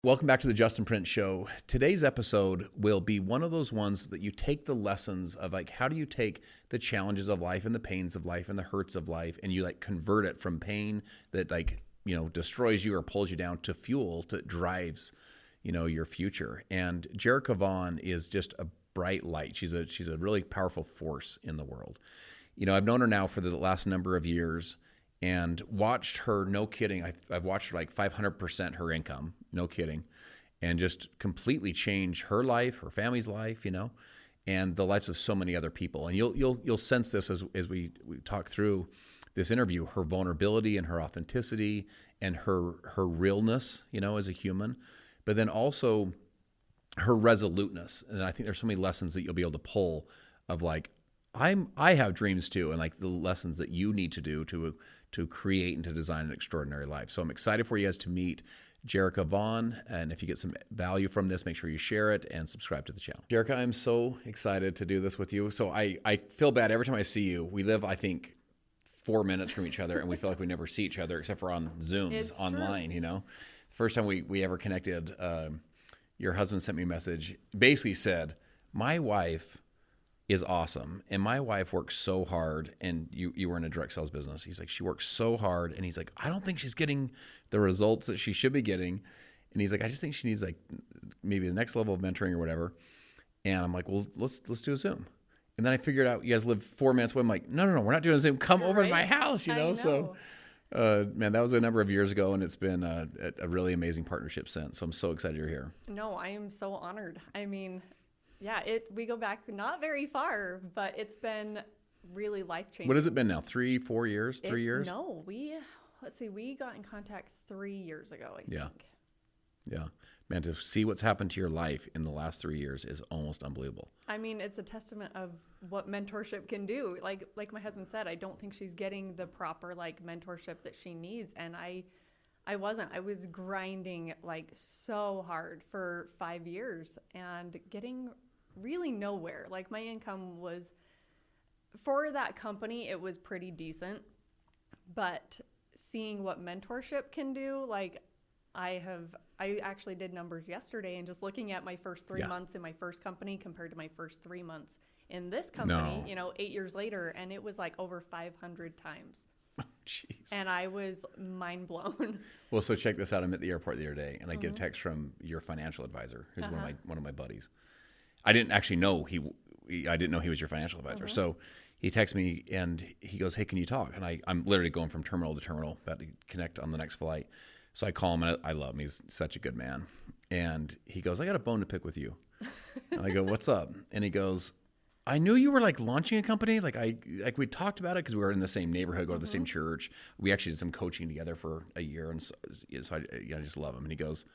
Welcome back to the Justin Prince Show. Today's episode will be one of those ones that you take the lessons of, like, how do you take the challenges of life and the pains of life and the hurts of life, and you like convert it from pain that destroys you or pulls you down to fuel that drives, your future. And Jerrica Vaughn is just a bright light. She's a really powerful force in the world. I've known her now for the last number of years and watched her, no kidding, I've watched her like 500% her income, no kidding, and just completely change her life, her family's life, and the lives of so many other people. And you'll sense this as we talk through this interview, her vulnerability and her authenticity and her realness, as a human, but then also her resoluteness. And I think there's so many lessons that you'll be able to pull of like, I have dreams too, and like the lessons that you need to do to create and to design an extraordinary life. So I'm excited for you guys to meet Jerrica Vaughn, and if you get some value from this, make sure you share it and subscribe to the channel. Jerrica, I'm so excited to do this with you. So I feel bad every time I see you. We live, I think, 4 minutes from each other, and we feel like we never see each other except for on Zooms It's online. The first time we ever connected, your husband sent me a message, basically said, my wife is awesome, and my wife works so hard, and you were in a direct sales business. He's like, she works so hard, and he's like, I don't think she's getting the results that she should be getting, and he's like, I just think she needs like maybe the next level of mentoring or whatever. And I'm like, well, let's do a Zoom. And then I figured out you guys live 4 minutes away. I'm like, no, we're not doing a Zoom. Come over to my house, I know. So man, that was a number of years ago, and it's been a really amazing partnership since. So I'm so excited you're here. No, I am so honored. I mean, yeah, we go back not very far, but it's been really life-changing. What has it been now? 3-4 years? 3 years? No, we got in contact 3 years ago, I think. Yeah. Man, to see what's happened to your life in the last 3 years is almost unbelievable. I mean, it's a testament of what mentorship can do. Like my husband said, I don't think she's getting the proper mentorship that she needs, and I wasn't. I was grinding so hard for 5 years and getting really nowhere. Like, my income was, for that company, it was pretty decent, but seeing what mentorship can do, I actually did numbers yesterday, and just looking at my first 3 months in my first company compared to my first 3 months in this company, 8 years later, and it was over 500 times. Jeez. And I was mind blown. Well, so check this out. I'm at the airport the other day, and I get a text from your financial advisor, who's one of my buddies. I didn't actually know I didn't know he was your financial advisor. So he texts me, and he goes, hey, can you talk? And I'm literally going from terminal to terminal, about to connect on the next flight. So I call him, and I love him. He's such a good man. And he goes, I got a bone to pick with you. And I go, what's up? And he goes, I knew you were launching a company. We talked about it because we were in the same neighborhood, go to the same church. We actually did some coaching together for a year. And so I just love him. And he goes,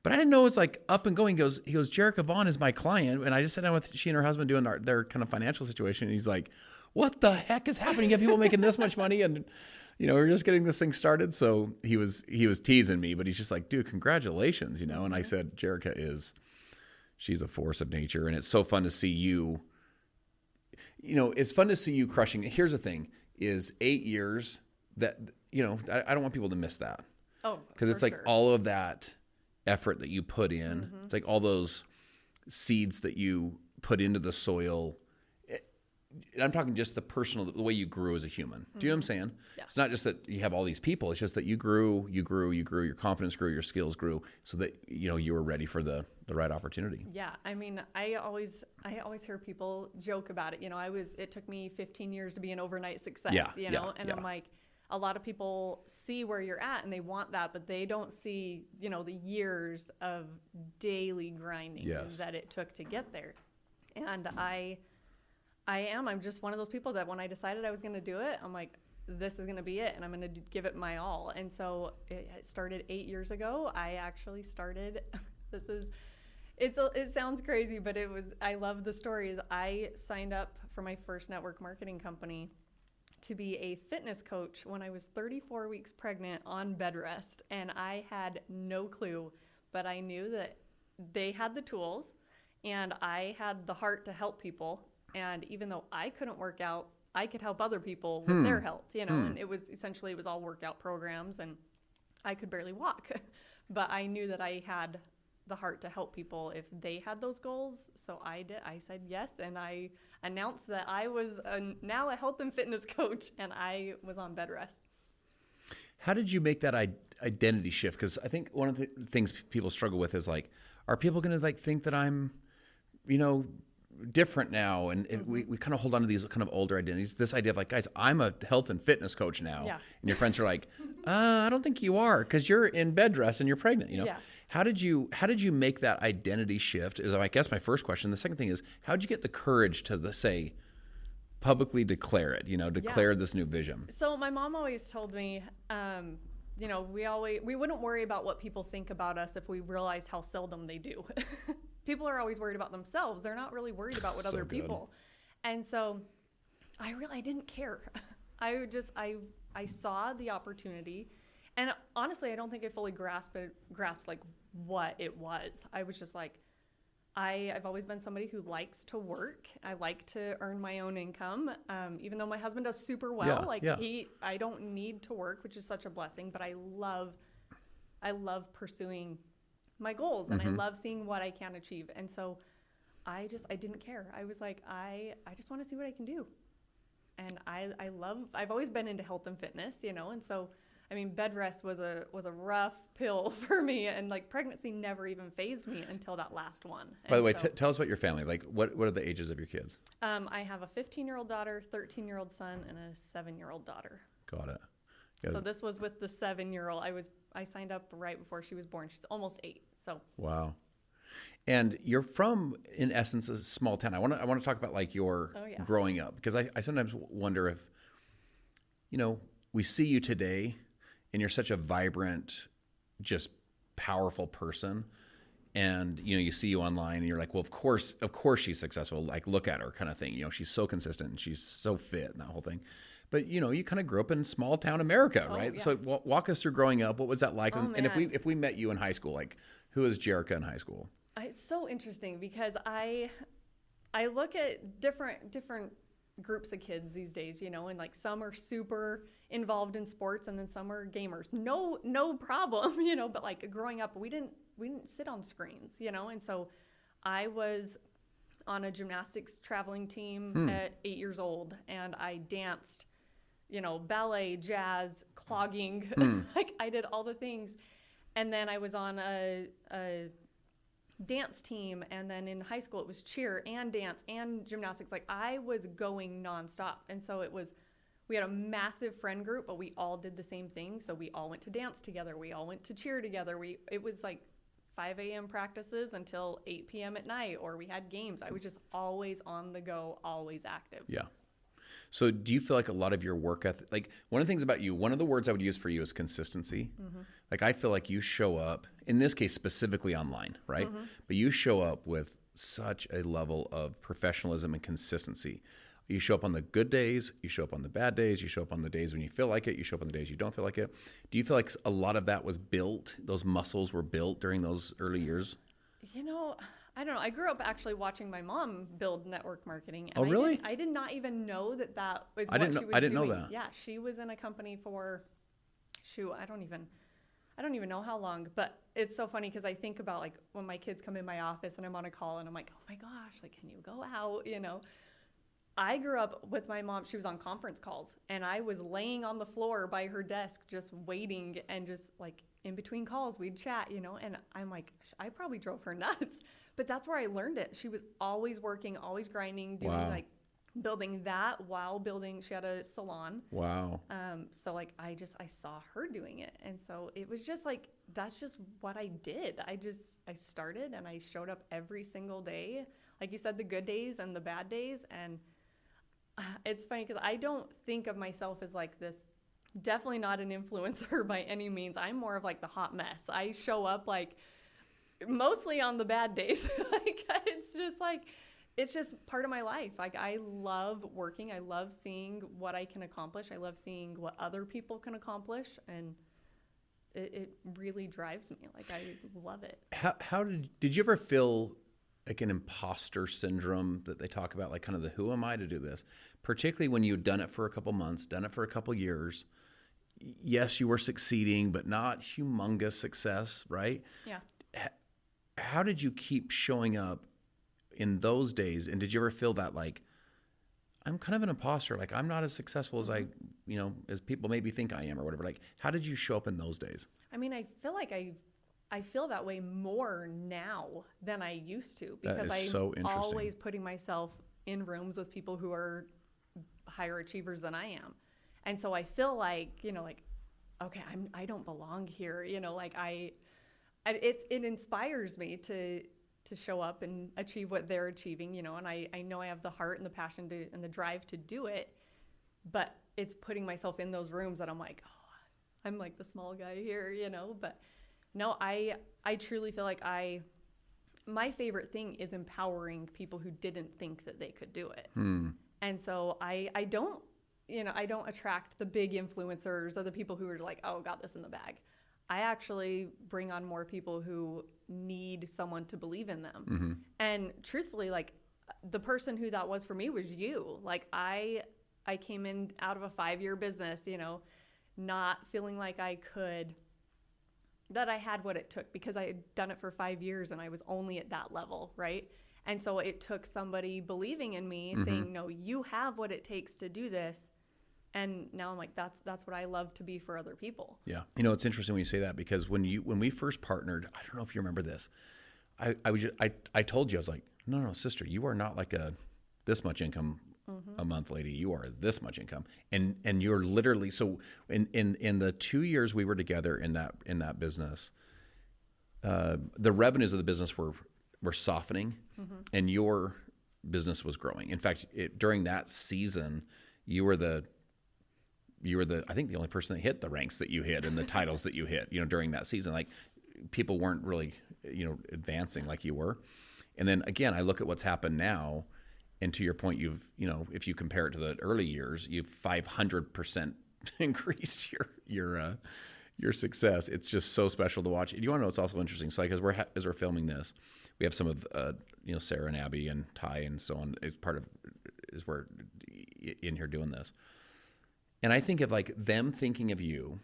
but I didn't know it was up and going. He goes, Jerrica Vaughn is my client. And I just sat down with she and her husband doing their kind of financial situation. And he's like, what the heck is happening? You have people making this much money. And, we're just getting this thing started. So he was teasing me, but he's just like, dude, congratulations, And I said, Jerrica she's a force of nature. And it's so fun to see you. It's fun to see you crushing it. Here's the thing is 8 years that, I don't want people to miss that. Oh, because it's sure. All of that effort that you put in. It's all those seeds that you put into the soil. I'm talking just the way you grew as a human. Do you know what I'm saying? Yeah. It's not just that you have all these people. It's just that you grew, your confidence grew, your skills grew, so that, you were ready for the right opportunity. Yeah. I mean, I always hear people joke about it. It took me 15 years to be an overnight success, I'm like, a lot of people see where you're at and they want that, but they don't see, the years of daily grinding that it took to get there. And I'm just one of those people that when I decided I was going to do it, I'm like, this is going to be it, and I'm going to give it my all. And so it started 8 years ago. I actually started, it sounds crazy, but I love the stories. I signed up for my first network marketing company to be a fitness coach when I was 34 weeks pregnant on bedrest, and I had no clue, but I knew that they had the tools, and I had the heart to help people. And even though I couldn't work out, I could help other people with their health, and it was all workout programs, and I could barely walk but I knew that I had the heart to help people if they had those goals. So I did. I said yes, and I announced that I was now a health and fitness coach, and I was on bed rest. How did you make that identity shift? Because I think one of the things people struggle with is like, are people going to like think that I'm, different now? And we kind of hold on to these kind of older identities. This idea of like, guys, I'm a health and fitness coach now. Yeah. And your friends are like, I don't think you are, because you're in bed rest and you're pregnant. Yeah. How did you make that identity shift? Is I guess my first question. The second thing is, how did you get the courage to say, publicly declare it, declare this new vision? So my mom always told me, we wouldn't worry about what people think about us if we realized how seldom they do. People are always worried about themselves. They're not really worried about what other people. And so I didn't care. I saw the opportunity, and honestly, I don't think I fully grasped like what it was. I was just like, I've always been somebody who likes to work. I like to earn my own income. Even though my husband does super well, I don't need to work, which is such a blessing, but I love pursuing my goals, and I love seeing what I can achieve. And so I didn't care. I was like, I just want to see what I can do. And I've always been into health and fitness, and so, I mean, bed rest was a rough pill for me, and like pregnancy never even fazed me until that last one. By the way, tell us about your family. Like, what are the ages of your kids? I have a 15-year-old daughter, 13-year-old son, and a 7-year-old daughter. Got it. So this was with the 7-year-old. I signed up right before she was born. She's almost 8. So wow. And you're from, in essence, a small town. I want to talk about like your growing up, because I sometimes wonder if, we see you today, and you're such a vibrant, just powerful person. And, you see you online and you're like, well, of course she's successful. Like, look at her kind of thing. She's so consistent and she's so fit and that whole thing. But, you kind of grew up in small town America, right? Yeah. So walk us through growing up. What was that like? And if we met you in high school, like, who was Jerrica in high school? It's so interesting because I look at different groups of kids these days, and like some are super involved in sports, and then some are gamers. No problem, but like growing up, we didn't sit on screens, and so I was on a gymnastics traveling team at 8 years old, and I danced, ballet, jazz, clogging, like I did all the things. And then I was on a dance team, and then in high school it was cheer and dance and gymnastics. Like I was going nonstop. And so we had a massive friend group, but we all did the same thing. So we all went to dance together. We all went to cheer together. It was like 5 a.m. practices until 8 p.m. at night, or we had games. I was just always on the go, always active. Yeah. So do you feel like a lot of your work ethic, like one of the things about you, one of the words I would use for you is consistency. Mm-hmm. Like I feel like you show up, in this case specifically online, right? Mm-hmm. But you show up with such a level of professionalism and consistency. You show up on the good days, you show up on the bad days, you show up on the days when you feel like it, you show up on the days you don't feel like it. Do you feel like a lot of that was built, those muscles were built during those early years? I don't know. I grew up actually watching my mom build network marketing. And really? I did not even know that was what she was doing. I didn't know that. Yeah, she was in a company for, I don't even know how long. But it's so funny because I think about like when my kids come in my office and I'm on a call and I'm like, oh my gosh, like can you go out, I grew up with my mom. She was on conference calls, and I was laying on the floor by her desk just waiting, and just like in between calls we'd chat, and I'm like, I probably drove her nuts, but that's where I learned it. She was always working, always grinding, doing like building that while building. She had a salon. Wow. So like I saw her doing it, and so it was just like that's just what I did. I started and I showed up every single day, like you said, the good days and the bad days. And it's funny because I don't think of myself as like this, definitely not an influencer by any means. I'm more of like the hot mess. I show up like mostly on the bad days. Like it's just part of my life. Like I love working. I love seeing what I can accomplish. I love seeing what other people can accomplish, and it really drives me. Like I love it. How did you ever feel like an imposter syndrome that they talk about, like kind of the who am I to do this, particularly when you'd done it for a couple months, done it for a couple years, yes, you were succeeding, but not humongous success, right? Yeah. How did you keep showing up in those days? And did you ever feel that like, I'm kind of an imposter, like I'm not as successful as as people maybe think I am or whatever? Like, how did you show up in those days? I mean, I feel like I feel that way more now than I used to, because I'm so interesting. always putting myself in rooms with people who are higher achievers than I am. And so I feel like, like, okay, I don't belong here. Like it inspires me to show up and achieve what they're achieving, and I know I have the heart and the passion and the drive to do it, but it's putting myself in those rooms that I'm like, oh, I'm like the small guy here, but no, I truly feel like my favorite thing is empowering people who didn't think that they could do it. And so I don't attract the big influencers or the people who are like, oh, got this in the bag. I actually bring on more people who need someone to believe in them. Mm-hmm. And truthfully, like, the person who that was for me was you. Like, I came in out of a 5-year business, not feeling like that I had what it took, because I had done it for 5 years and I was only at that level, right? And so it took somebody believing in me, Mm-hmm. saying, no, you have what it takes to do this. And now I'm like, that's what I love to be for other people. Yeah. It's interesting when you say that, because when we first partnered, I don't know if you remember this. I told you, I was like, no, sister, you are not like this much income a month lady. You are this much income. And you're literally, so in the 2 years we were together in that business, the revenues of the business were softening, and your business was growing. In fact, during that season, you were I think the only person that hit the ranks that you hit and the titles that you hit, during that season. Like, people weren't really, advancing like you were. And then again, I look at what's happened now, and to your point, if you compare it to the early years, you've 500% increased your success. It's just so special to watch. Do you want to know what's also interesting? So, like, as we're filming this, we have some of Sarah and Abby and Ty and so on as we're in here doing this. And I think of like them thinking of you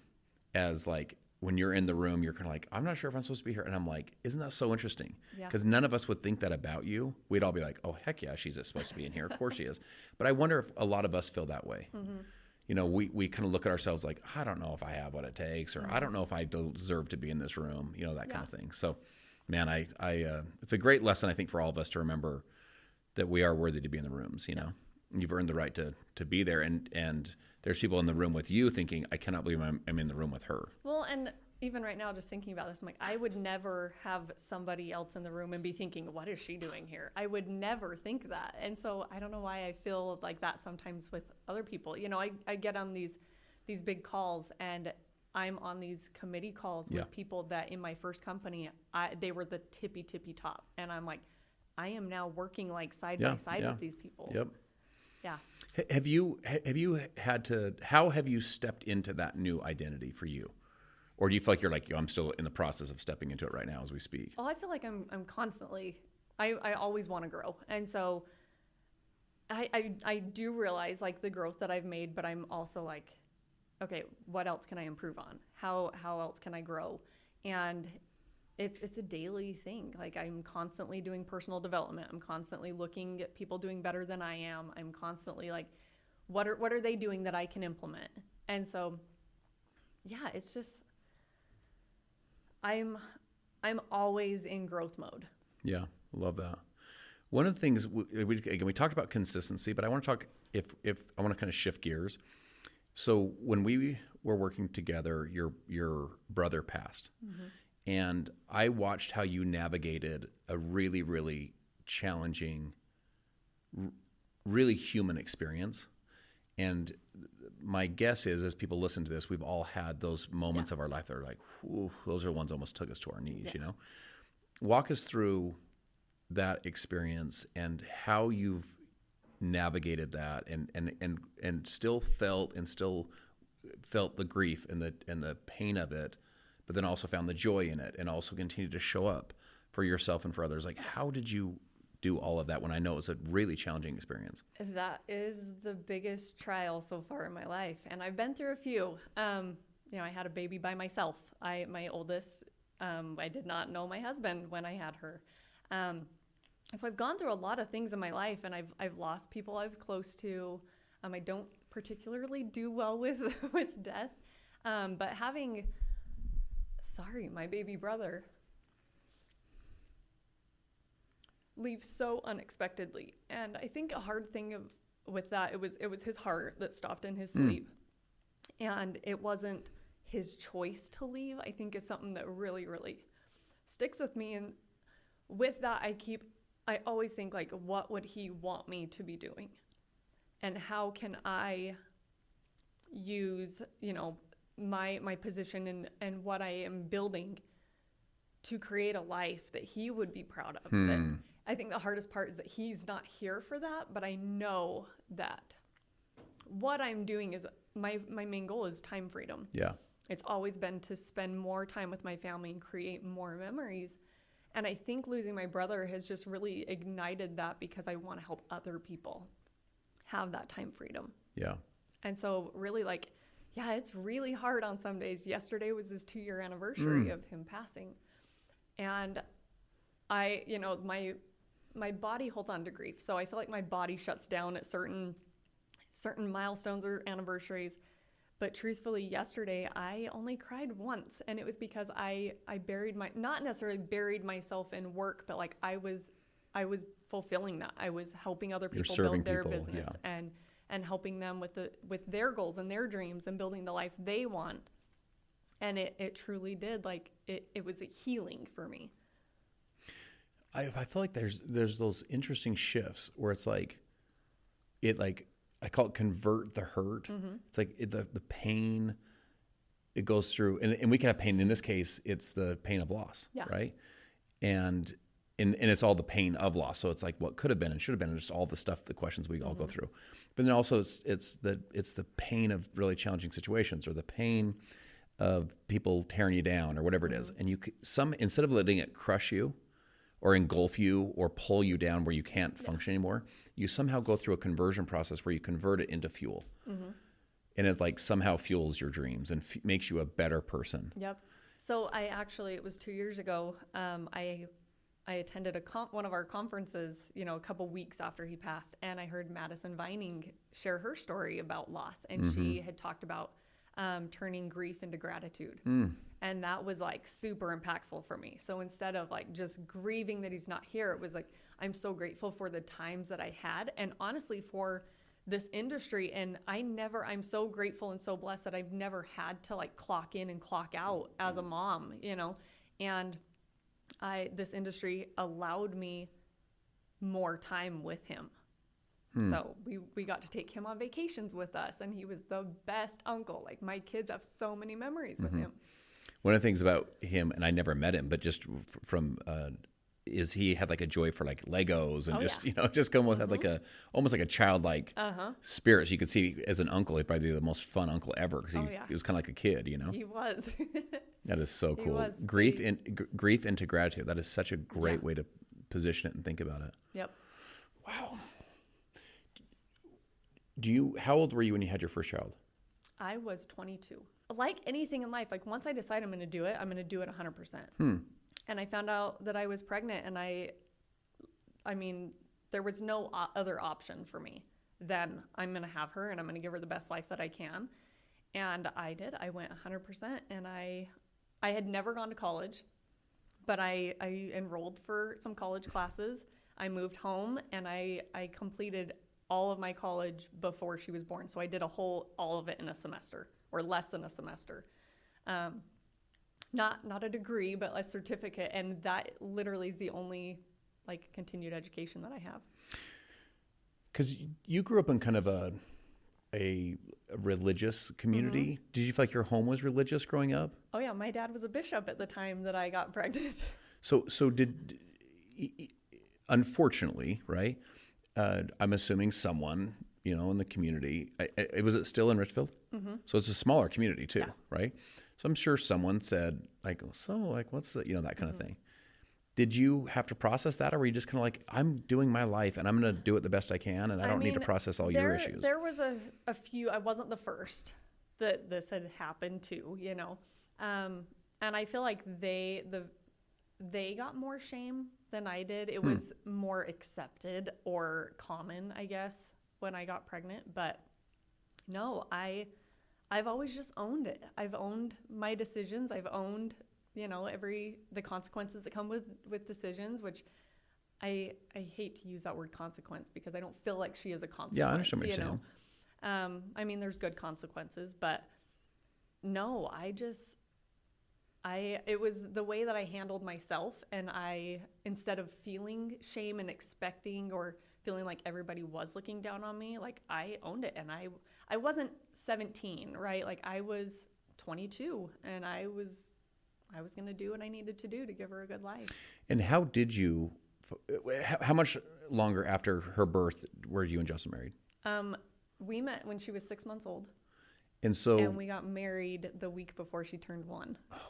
as like, when you're in the room, you're kind of like, I'm not sure if I'm supposed to be here. And I'm like, isn't that so interesting? Yeah. Because none of us would think that about you. We'd all be like, oh, heck yeah, she's supposed to be in here. Of course she is. But I wonder if a lot of us feel that way. Mm-hmm. We kind of look at ourselves like, I don't know if I have what it takes, or mm-hmm. I don't know if I deserve to be in this room, that kind of thing. So, man, I it's a great lesson, I think, for all of us to remember that we are worthy to be in the rooms, You've earned the right to be there. And there's people in the room with you thinking, I cannot believe I'm in the room with her. Well, and even right now, just thinking about this, I'm like, I would never have somebody else in the room and be thinking, what is she doing here? I would never think that. And so I don't know why I feel like that sometimes with other people. I get on these big calls, and I'm on these committee calls with people that in my first company, they were the tippy top. And I'm like, I am now working like side by side with these people. Yep. Yeah. Have you how have you stepped into that new identity for you? Or do you feel like you're like, I'm still in the process of stepping into it right now as we speak? Oh, I feel like I'm constantly, I always want to grow. And so I do realize like the growth that I've made, but I'm also like, okay, what else can I improve on? How else can I grow? And it's a daily thing. Like, I'm constantly doing personal development. I'm constantly looking at people doing better than I am. I'm constantly like, what are they doing that I can implement? And so, yeah, it's just, I'm always in growth mode. Yeah, love that. One of the things we talked about consistency, but I want to talk if I want to kind of shift gears. So when we were working together, your brother passed. Mm-hmm. And I watched how you navigated a really, really challenging, really human experience. And my guess is, as people listen to this, we've all had those moments of our life that are like, whew, those are the ones that almost took us to our knees, Walk us through that experience and how you've navigated that and still felt the grief and the pain of it, but then also found the joy in it and also continued to show up for yourself and for others. Like, how did you do all of that when I know it's a really challenging experience? That is the biggest trial so far in my life. And I've been through a few. I had a baby by myself. My oldest, I did not know my husband when I had her. So I've gone through a lot of things in my life, and I've lost people I was close to. I don't particularly do well with death. But my baby brother leave so unexpectedly. And I think a hard thing with that, it was his heart that stopped in his sleep. And it wasn't his choice to leave, I think, is something that really, really sticks with me. And with that, I always think, like, what would he want me to be doing? And how can I use, my position and what I am building to create a life that he would be proud of? That I think the hardest part is that he's not here for that, but I know that what I'm doing is my main goal is time freedom. Yeah. It's always been to spend more time with my family and create more memories. And I think losing my brother has just really ignited that, because I want to help other people have that time freedom. Yeah. And so really, it's really hard on some days. Yesterday was his 2-year anniversary of him passing. And my body holds on to grief. So I feel like my body shuts down at certain milestones or anniversaries. But truthfully, yesterday, I only cried once. And it was because I not necessarily buried myself in work, but I was fulfilling that. I was helping other people build their business, and helping them with their goals and their dreams and building the life they want. And it truly did. It was a healing for me. I feel like there's those interesting shifts where it's I call it convert the hurt. It's like the pain, it goes through, and we can have pain. In this case, it's the pain of loss, right? And it's all the pain of loss. So it's like what could have been and should have been, and just all the stuff, the questions we all go through. But then also it's the pain of really challenging situations, or the pain of people tearing you down, or whatever it is. And instead of letting it crush you, or engulf you, or pull you down where you can't function anymore, you somehow go through a conversion process where you convert it into fuel. And it somehow fuels your dreams and makes you a better person. Yep. So it was 2 years ago. I attended one of our conferences, a couple weeks after he passed, and I heard Madison Vining share her story about loss. And she had talked about turning grief into gratitude. And that was super impactful for me. So instead of just grieving that he's not here, it was I'm so grateful for the times that I had, and honestly for this industry. And I'm so grateful and so blessed that I've never had to clock in and clock out as a mom, and this industry allowed me more time with him. So we got to take him on vacations with us, and he was the best uncle. My kids have so many memories with him. One of the things about him, and I never met him, but just from is he had a joy for Legos, and just almost had almost like a childlike spirit. So you could see as an uncle, he'd probably be the most fun uncle ever, because he was kind of like a kid, He was. That is so cool. Grief into gratitude. That is such a great way to position it and think about it. Yep. Wow. How old were you when you had your first child? I was 22. Like anything in life, once I decide I'm going to do it 100%. And I found out that I was pregnant, and I mean, there was no other option for me than I'm going to have her, and I'm going to give her the best life that I can. And I did. I went 100%, and I had never gone to college, but I enrolled for some college classes. I moved home, and I completed all of my college before she was born. So I did all of it in a semester, or less than a semester. Not a degree, but a certificate. And that literally is the only continued education that I have. Because you grew up in kind of a religious community. Did you feel like your home was religious growing up? Oh yeah, my dad was a bishop at the time that I got pregnant. So unfortunately, right? I'm assuming someone, in the community, was it still in Richfield? So it's a smaller community too, right? So I'm sure someone said what's the, that kind of thing. Did you have to process that, or were you just kind of like, I'm doing my life and I'm going to do it the best I can, and I don't need to process all your issues? There was a few. I wasn't the first that this had happened to, you know. And I feel like they got more shame than I did. It was more accepted or common, I guess, when I got pregnant. But no, I've always just owned it. I've owned my decisions. I've owned, you know, the consequences that come with decisions, which I hate to use that word consequence because I don't feel like she is a consequence. Yeah, I understand what you're saying. I mean, there's good consequences, but no, it was the way that I handled myself, and instead of feeling shame and expecting or feeling like everybody was looking down on me, like I owned it. And I wasn't 17, right? Like I was 22, and I was going to do what I needed to do to give her a good life. And how much longer after her birth were you and Justin married? We met when she was 6 months old. And we got married the week before she turned 1. Oh, wow.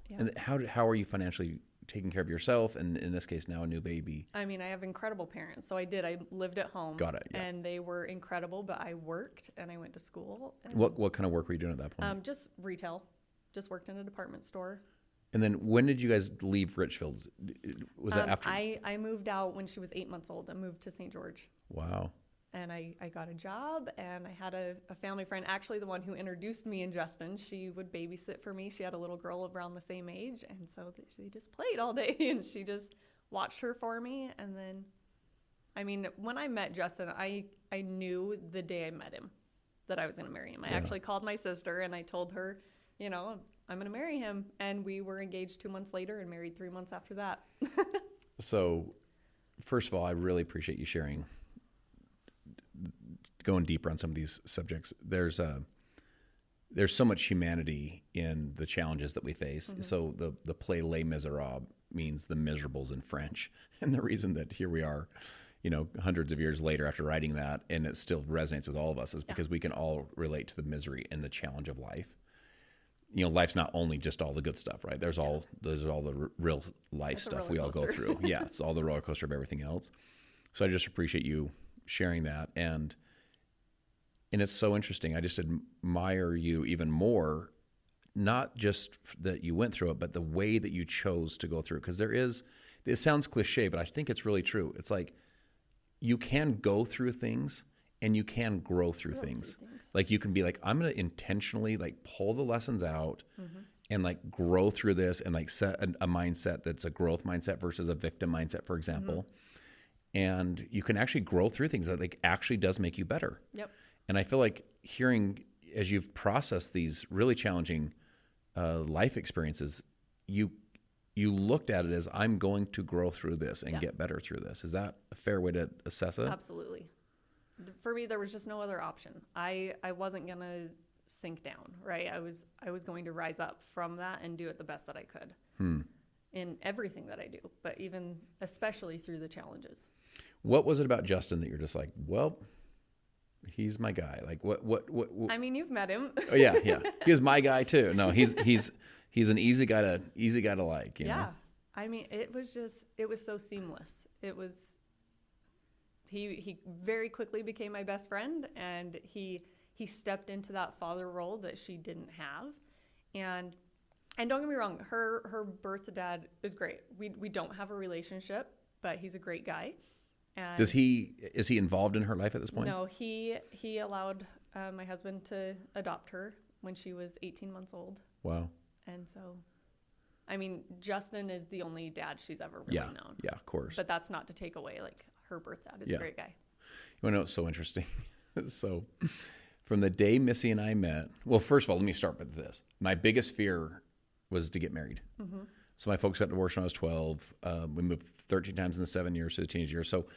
Yeah. And how are you financially taking care of yourself, and in this case now a new baby? I mean, I have incredible parents. So I lived at home. Got it. Yeah. And they were incredible, but I worked and I went to school. What kind of work were you doing at that point? Just retail. Just worked in a department store. And then when did you guys leave Richfield? Was that after? I moved out when she was 8 months old. I moved to St. George. Wow. And I got a job, and I had a family friend, actually the one who introduced me and Justin. She would babysit for me. She had a little girl around the same age, and so she just played all day, and she just watched her for me. And then, I mean, when I met Justin, I knew the day I met him that I was going to marry him. I actually called my sister, and I told her, you know, I'm going to marry him. And we were engaged 2 months later and married 3 months after that. So, first of all, I really appreciate you sharing, going deeper on some of these subjects. There's so much humanity in the challenges that we face. Mm-hmm. So the play Les Miserables means the miserables in French. And the reason that here we are, you know, hundreds of years later after writing that, and it still resonates with all of us, is because we can all relate to the misery and the challenge of life. You know, life's not only just all the good stuff, right? There's all the real life stuff we all go through. Yeah, it's all the roller coaster of everything else. So I just appreciate you sharing that. And it's so interesting. I just admire you even more, not just that you went through it, but the way that you chose to go through it. Because it sounds cliche, but I think it's really true. It's like you can go through things and you can grow through things. Like you can be like, I'm going to intentionally like pull the lessons out and like grow through this and like set a mindset that's a growth mindset versus a victim mindset, for example. And you can actually grow through things that like actually does make you better. Yep. And I feel like hearing, as you've processed these really challenging life experiences, you looked at it as, I'm going to grow through this and get better through this. Is that a fair way to assess it? Absolutely. For me, there was just no other option. I wasn't going to sink down, right? I was going to rise up from that and do it the best that I could in everything that I do, but even especially through the challenges. What was it about Justin that you're just like, well, he's my guy? Like what I mean, you've met him. Oh yeah. He was my guy too. No, he's an easy guy to like, you know? I mean, it was so seamless. He very quickly became my best friend, and he stepped into that father role that she didn't have. And don't get me wrong, her birth dad is great. We don't have a relationship, but he's a great guy. And is he involved in her life at this point? No, he allowed my husband to adopt her when she was 18 months old. Wow. And so, I mean, Justin is the only dad she's ever really known. Yeah, of course. But that's not to take away, like, her birth dad is a great guy. You want to know what's so interesting? So, from the day Missy and I met, well, first of all, let me start with this. My biggest fear was to get married. Mm-hmm. So my folks got divorced when I was 12. We moved 13 times in the 7 years to the teenage years. So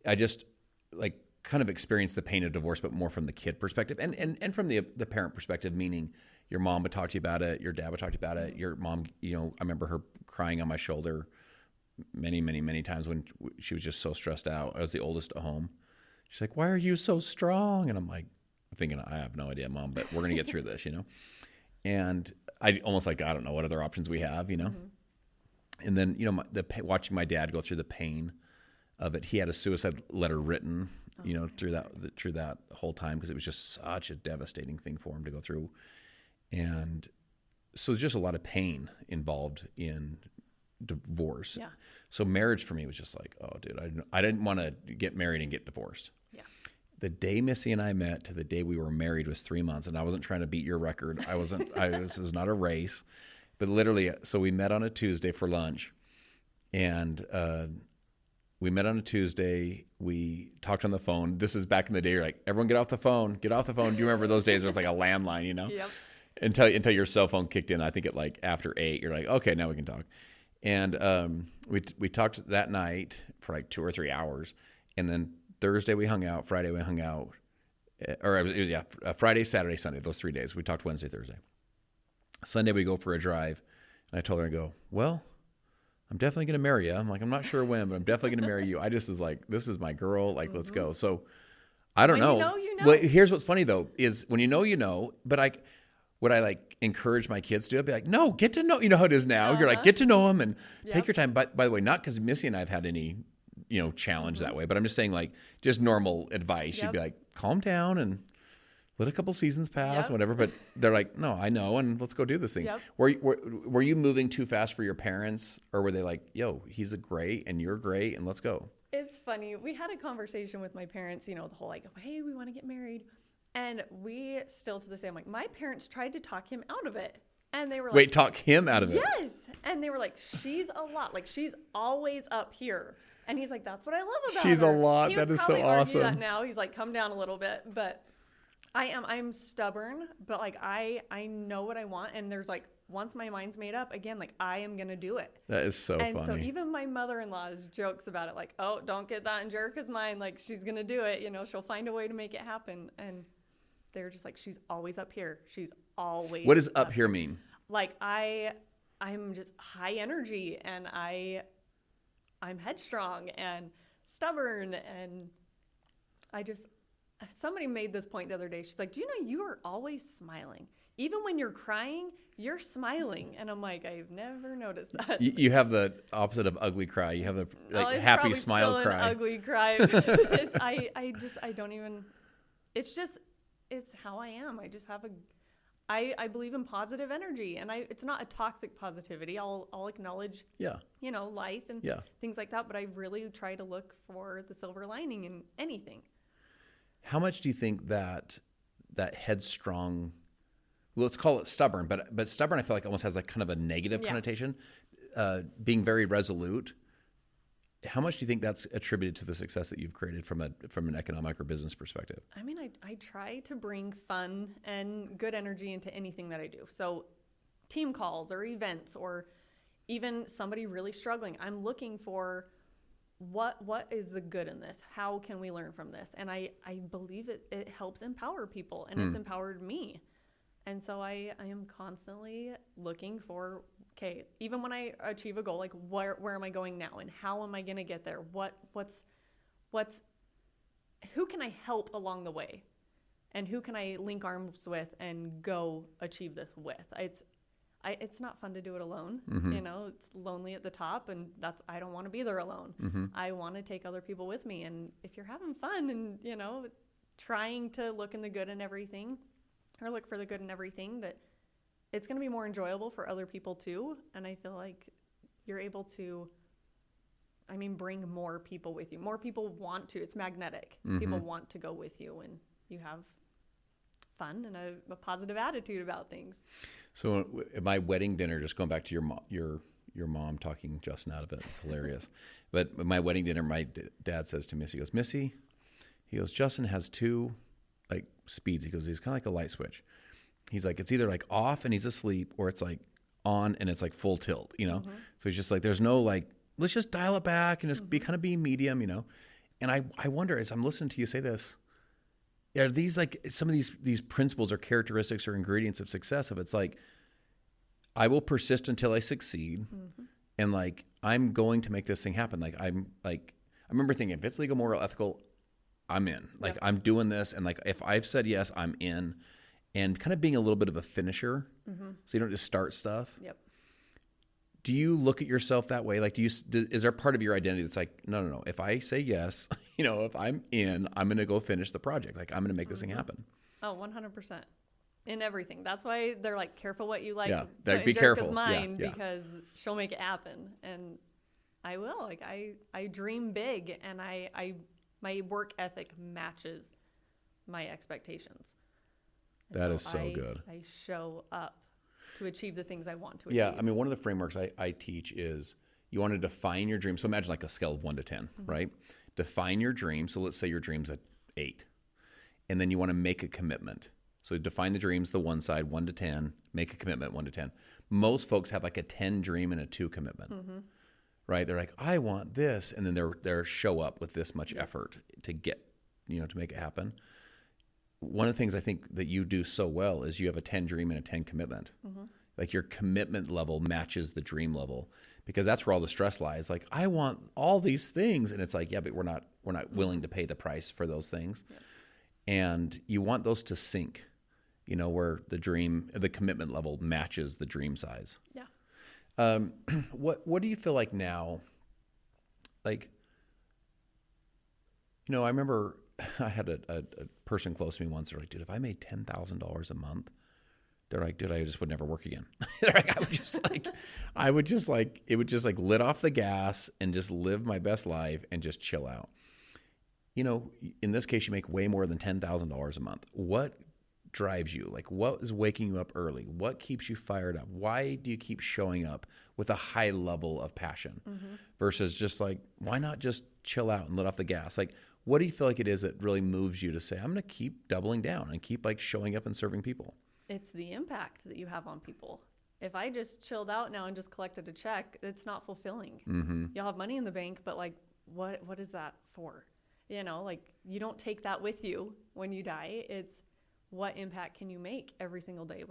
I just like kind of experienced the pain of divorce, but more from the kid perspective and from the parent perspective, meaning your mom would talk to you about it, your dad would talk to you about it. Your mom, you know, I remember her crying on my shoulder many, many, many times when she was just so stressed out. I was the oldest at home. She's like, "Why are you so strong?" And I'm like, thinking, I have no idea, Mom, but we're going to get through this, you know? And I almost like, I don't know what other options we have, you know? Mm-hmm. And then, you know, watching my dad go through the pain of it. He had a suicide letter written, you know, through that whole time, because it was just such a devastating thing for him to go through. And so there's just a lot of pain involved in divorce. Yeah. So marriage for me was just like, oh, dude, I didn't want to get married and get divorced. Yeah. The day Missy and I met to the day we were married was 3 months, and I wasn't trying to beat your record. This is not a race, but literally, so we met on a Tuesday for lunch, and we met on a Tuesday. We talked on the phone. This is back in the day. You're like, everyone get off the phone. Get off the phone. Do you remember those days where it's like a landline, you know? Yep. Until your cell phone kicked in, I think at like after 8, you're like, okay, now we can talk. And we talked that night for like 2 or 3 hours. And then Thursday we hung out. Friday we hung out. Friday, Saturday, Sunday, those 3 days. We talked Wednesday, Thursday. Sunday we go for a drive. And I told her, I go, well, I'm definitely going to marry you. I'm like, I'm not sure when, but I'm definitely going to marry you. I just was like, this is my girl. Like, let's go. So I don't know. You know. Well, here's what's funny though, is when you know, but would I like encourage my kids to? I'd be like, no, get to know, you know how it is now. You're like, get to know them and take your time. But by the way, not because Missy and I have had any, you know, challenge that way, but I'm just saying like just normal advice. You'd be like, calm down and let a couple seasons pass, whatever. But they're like, no, I know, and let's go do this thing. Yep. Were you moving too fast for your parents, or were they like, yo, he's a great and you're great and let's go? It's funny. We had a conversation with my parents, you know, the whole like, hey, we want to get married. And we still to this day, I'm like, my parents tried to talk him out of it. And they were like, wait, talk him out of it? Yes. And they were like, she's a lot. Like, she's always up here. And he's like, that's what I love about her. She's a lot. He That would is so probably argue awesome. that now. He's like, come down a little bit. But I'm stubborn, but like I know what I want. And there's like, once my mind's made up, again, like I am going to do it. That is so funny. And so even my mother-in-law's jokes about it, like, oh, don't get that in Jerrica's mind. Like, she's going to do it. You know, she'll find a way to make it happen. And they're just like, she's always up here. She's always. What does up here mean? Like I'm just high energy, and I'm headstrong and stubborn, and somebody made this point the other day. She's like, do you know you are always smiling? Even when you're crying, you're smiling. And I'm like, I've never noticed that. You have the opposite of ugly cry. You have the happy smile still cry. An ugly cry. I don't even. It's how I am. I just have I believe in positive energy, and it's not a toxic positivity. I'll acknowledge, you know, life and things like that. But I really try to look for the silver lining in anything. How much do you think that headstrong, let's call it stubborn, but stubborn I feel like almost has like kind of a negative connotation, being very resolute. How much do you think that's attributed to the success that you've created from an economic or business perspective? I mean, I try to bring fun and good energy into anything that I do. So team calls or events, or even somebody really struggling, I'm looking for what is the good in this? How can we learn from this? And I believe it helps empower people, and it's empowered me. And so I am constantly looking for, okay, even when I achieve a goal, like where am I going now, and how am I going to get there? Who can I help along the way, and who can I link arms with and go achieve this with? It's not fun to do it alone. You know, it's lonely at the top, and I don't want to be there alone. I want to take other people with me. And if you're having fun and, you know, trying to look in the good in everything, or look for the good in everything, that it's going to be more enjoyable for other people too. And I feel like you're able to, bring more people with you. More people want to. It's magnetic. People want to go with you, and you have fun and a positive attitude about things. So at my wedding dinner, just going back to your mom talking Justin out of it, it's hilarious. But at my wedding dinner, my dad says to Missy, he goes, Missy, Justin has two like speeds. He goes, he's kind of like a light switch. He's like, it's either like off and he's asleep, or it's like on and it's like full tilt, you know? So he's just like, there's no like, let's just dial it back and just be medium, you know? And I wonder, as I'm listening to you say this, are these like some of these principles or characteristics or ingredients of success? If it's like, I will persist until I succeed, and like, I'm going to make this thing happen. Like, I remember thinking, if it's legal, moral, ethical, I'm in. Like, I'm doing this, and like, if I've said yes, I'm in. And kind of being a little bit of a finisher, so you don't just start stuff. do you look at yourself that way? Like, is there part of your identity that's like, no. If I say yes, if I'm in, I'm going to go finish the project. Like, I'm going to make this thing happen. Oh, 100%. In everything. That's why they're like, careful what you like. Yeah, Put be in careful. Jerrica's mind, Yeah. because she'll make it happen. And I will. Like, I dream big, and my work ethic matches my expectations. And That is so good. I show up to achieve the things I want to achieve. Yeah, I mean, one of the frameworks I teach is you want to define your dream. So imagine like a scale of 1 to 10, right? Define your dream. So let's say your dream's at 8. And then you want to make a commitment. So define the dreams, the one side, 1 to 10, make a commitment, 1 to 10. Most folks have like a 10 dream and a 2 commitment, right? They're like, I want this. And then they're show up with this much effort to get, to make it happen. One of the things I think that you do so well is you have a 10 dream and a 10 commitment. Like your commitment level matches the dream level, because that's where all the stress lies. Like, I want all these things. And it's like, yeah, but we're not willing to pay the price for those things. Yeah. And you want those to sync, where the commitment level matches the dream size. Yeah. What do you feel like now? Like, I remember I had a person close to me once. They're like, dude, if I made $10,000 a month, they're like, dude, I just would never work again. They're like, I would just it would just like lit off the gas and just live my best life and just chill out. In this case, you make way more than $10,000 a month. What drives you? Like, what is waking you up early? What keeps you fired up? Why do you keep showing up with a high level of passion versus just like, why not just chill out and let off the gas? Like, what do you feel like it is that really moves you to say, I'm going to keep doubling down and keep like showing up and serving people? It's the impact that you have on people. If I just chilled out now and just collected a check, it's not fulfilling. You'll have money in the bank, but like, what is that for? Like, you don't take that with you when you die. It's what impact can you make every single day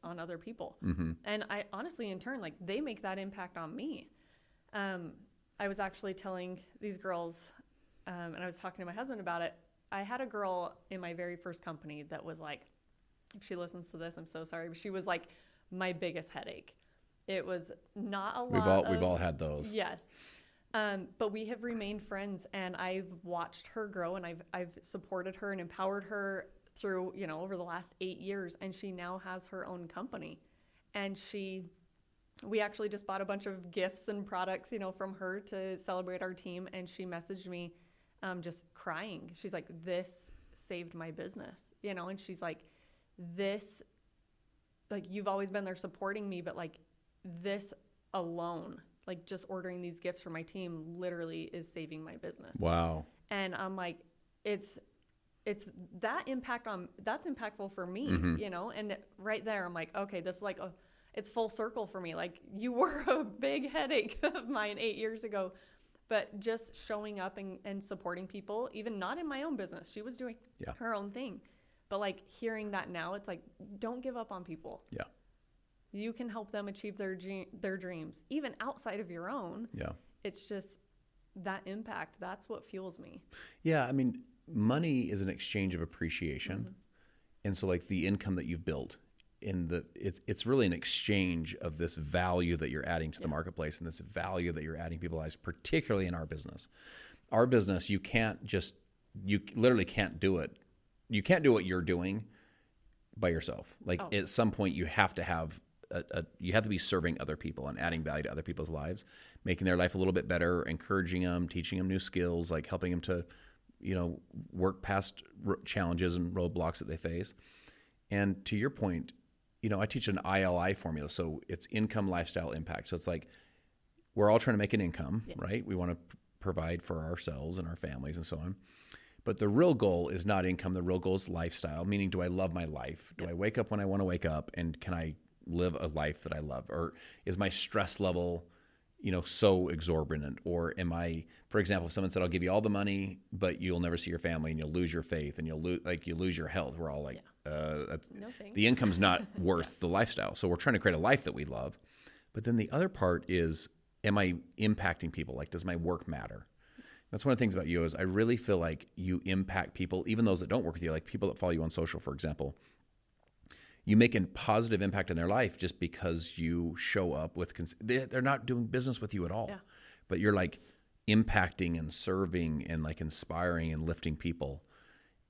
on other people? And I honestly, in turn, like, they make that impact on me. I was actually telling these girls, and I was talking to my husband about it. I had a girl in my very first company that was like, if she listens to this, I'm so sorry, but she was like my biggest headache. It was not a lot. We've all had those. Yes. But we have remained friends, and I've watched her grow, and I've supported her and empowered her through, over the last 8 years. And she now has her own company, and we actually just bought a bunch of gifts and products, from her to celebrate our team. And she messaged me, just crying. She's like, this saved my business, and she's like, this, like, you've always been there supporting me, but like, this alone, like, just ordering these gifts for my team literally is saving my business. Wow. And I'm like, it's that that's impactful for me, and right there, I'm like, okay, this is like it's full circle for me. Like, you were a big headache of mine 8 years ago, but just showing up and supporting people, even not in my own business. She was doing her own thing, but like, hearing that now, it's like, don't give up on people. Yeah. You can help them achieve their dreams, even outside of your own. Yeah. It's just that impact. That's what fuels me. Yeah. I mean, money is an exchange of appreciation. And so like the income that you've built it's really an exchange of this value that you're adding to the marketplace, and this value that you're adding to people's lives, particularly in our business. Our business, you literally can't do it. You can't do what you're doing by yourself. Like at some point you have to have you have to be serving other people and adding value to other people's lives, making their life a little bit better, encouraging them, teaching them new skills, like helping them to, work past challenges and roadblocks that they face. And to your point, I teach an ILI formula. So it's income, lifestyle, impact. So it's like, we're all trying to make an income, right? We want to provide for ourselves and our families and so on. But the real goal is not income. The real goal is lifestyle, meaning, do I love my life? Do I wake up when I want to wake up? And can I live a life that I love? Or is my stress level, so exorbitant? Or am I, for example, if someone said, I'll give you all the money, but you'll never see your family and you'll lose your faith and you'll lose your health. We're all like, no thanks. The income's not worth the lifestyle. So we're trying to create a life that we love. But then the other part is, am I impacting people? Like, does my work matter? That's one of the things about you is I really feel like you impact people, even those that don't work with you, like people that follow you on social, for example. you make a positive impact in their life just because you show up with, they're not doing business with you at all, Yeah. but you're like impacting and serving and like inspiring and lifting people.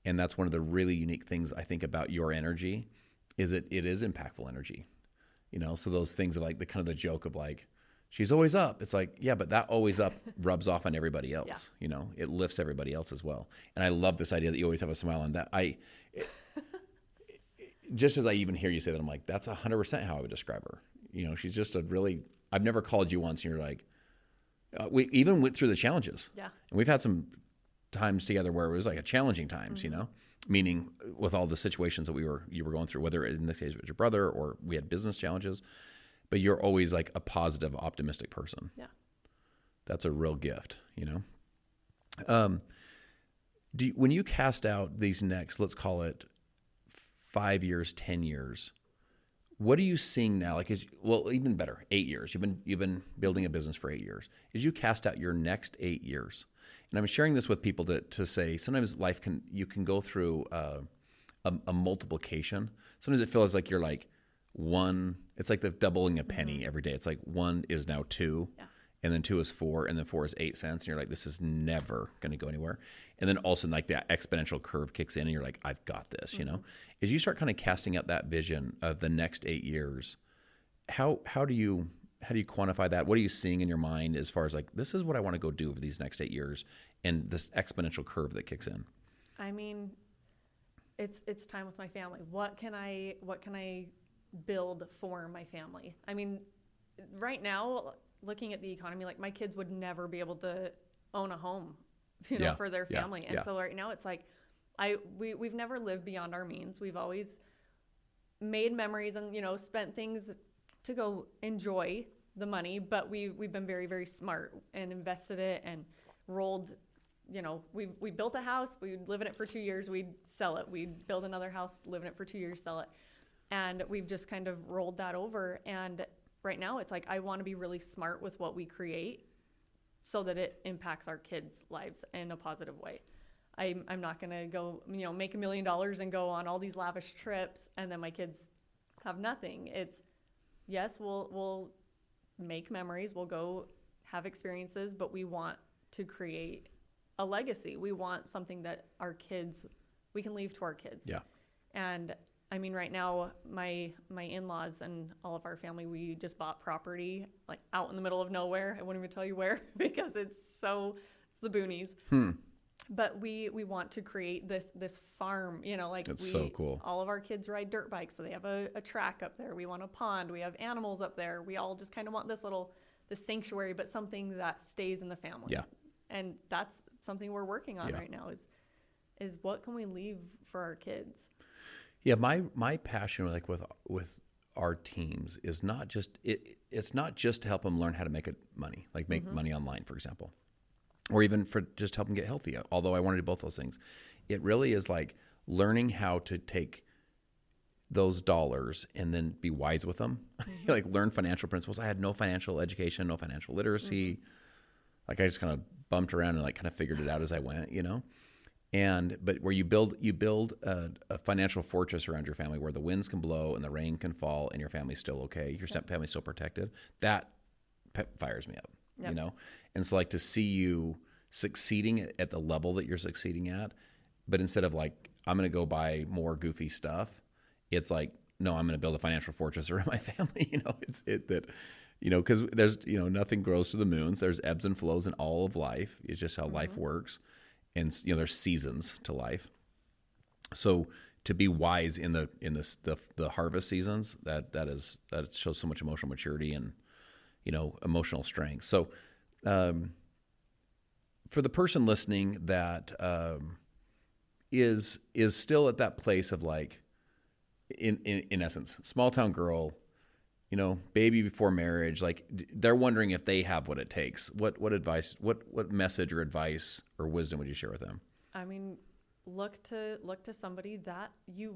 And that's one of the really unique things I think about your energy is it is impactful energy, you know? So those things are like the kind of the joke of like, she's always up. It's like, yeah, but that always up rubs off on everybody else. Yeah. You know, it lifts everybody else as well. And I love this idea that you always have a smile on that. Just as I even hear you say that, I'm like, that's 100% how I would describe her. You know, she's just I've never called you once and you're like, we even went through the challenges. Yeah. And we've had some times together where it was like a challenging times, you know, meaning with all the situations that you were going through, whether in this case it was your brother or we had business challenges, but you're always like a positive, optimistic person. Yeah. That's a real gift, you know? When you cast out these next, let's call it 5 years, 10 years, what are you seeing now? Like, even better, 8 years. You've been building a business for 8 years. As you cast out your next 8 years, and I'm sharing this with people to say sometimes you can go through a multiplication. Sometimes it feels like you're like one. It's like the doubling a penny every day. It's like 1 is now 2. Yeah. And then 2 is 4, and then 4 is 8 cents, and you're like, this is never going to go anywhere. And then all of a sudden, like that exponential curve kicks in, and you're like, I've got this, you know? As you start kind of casting out that vision of the next 8 years, how do you quantify that? What are you seeing in your mind as far as like, this is what I want to go do over these next 8 years, and this exponential curve that kicks in? I mean, it's time with my family. What can I build for my family? I mean, right now, looking at the economy, like my kids would never be able to own a home, you know, for their family. And so right now it's like, we've never lived beyond our means. We've always made memories and, you know, spent things to go enjoy the money, but we've been very, very smart and invested it and rolled, you know, we built a house, we'd live in it for 2 years, we'd sell it. We'd build another house, live in it for 2 years, sell it. And we've just kind of rolled that over. And right now it's like, I want to be really smart with what we create so that it impacts our kids' lives in a positive way. I'm not going to go, you know, make $1 million and go on all these lavish trips and then my kids have nothing. It's, yes, we'll make memories, we'll go have experiences, but we want to create a legacy. We want something that we can leave to our kids. Yeah. And I mean, right now, my in-laws and all of our family, we just bought property like out in the middle of nowhere. I wouldn't even tell you where because it's the boonies. But we want to create this farm, you know, like that's so cool. All of our kids ride dirt bikes, so they have a track up there. We want a pond. We have animals up there. We all just kind of want this sanctuary, but something that stays in the family. Yeah. And that's something we're working on right now is what can we leave for our kids? Yeah, my passion like with our teams is not just it's not just to help them learn how to make money, like make money online, for example, or even for just help them get healthy. Although I want to do both those things, it really is like learning how to take those dollars and then be wise with them. Like learn financial principles. I had no financial education, no financial literacy. Like I just kind of bumped around and like kind of figured it out as I went, you know. But where you build a financial fortress around your family where the winds can blow and the rain can fall and your family's still okay, your family's still protected, that fires me up, you know? And so like to see you succeeding at the level that you're succeeding at, but instead of like, I'm going to go buy more goofy stuff, it's like, no, I'm going to build a financial fortress around my family, you know, because there's, you know, nothing grows to the moons. There's ebbs and flows in all of life. It's just how life works. And you know, there's seasons to life. So to be wise in the harvest seasons, that shows so much emotional maturity and, you know, emotional strength. So for the person listening that is still at that place of like, in essence, small town girl, you know, baby before marriage, like they're wondering if they have what it takes. What advice, what message or advice or wisdom would you share with them? I mean, look to somebody that you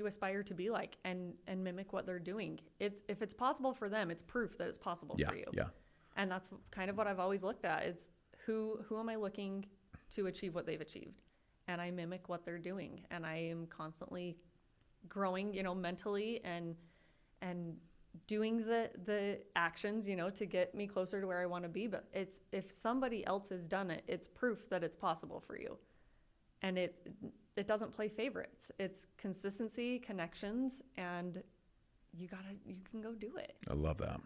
aspire to be like and mimic what they're doing. If it's possible for them, it's proof that it's possible for you. Yeah. And that's kind of what I've always looked at is who am I looking to achieve what they've achieved? And I mimic what they're doing. And I am constantly growing, mentally and doing the actions, to get me closer to where I want to be. But it's, if somebody else has done it, it's proof that it's possible for you. And it doesn't play favorites. It's consistency, connections, and you can go do it. I love that.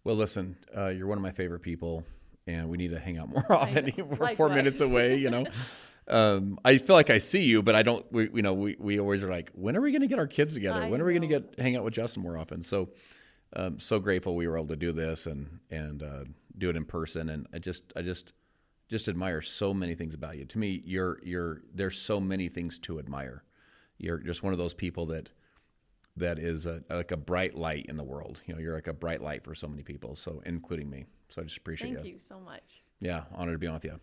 Well, listen, you're one of my favorite people, and we need to hang out more often. We're 4 minutes away, I feel like I see you, but I don't. We always are like, when are we going to get our kids together? When are we going to hang out with Justin more often? So, so grateful we were able to do this and do it in person. And I just admire so many things about you. To me, there's so many things to admire. You're just one of those people that is like a bright light in the world. You're like a bright light for so many people, so including me. So I just appreciate you. Thank you so much. Yeah, honored to be on with you.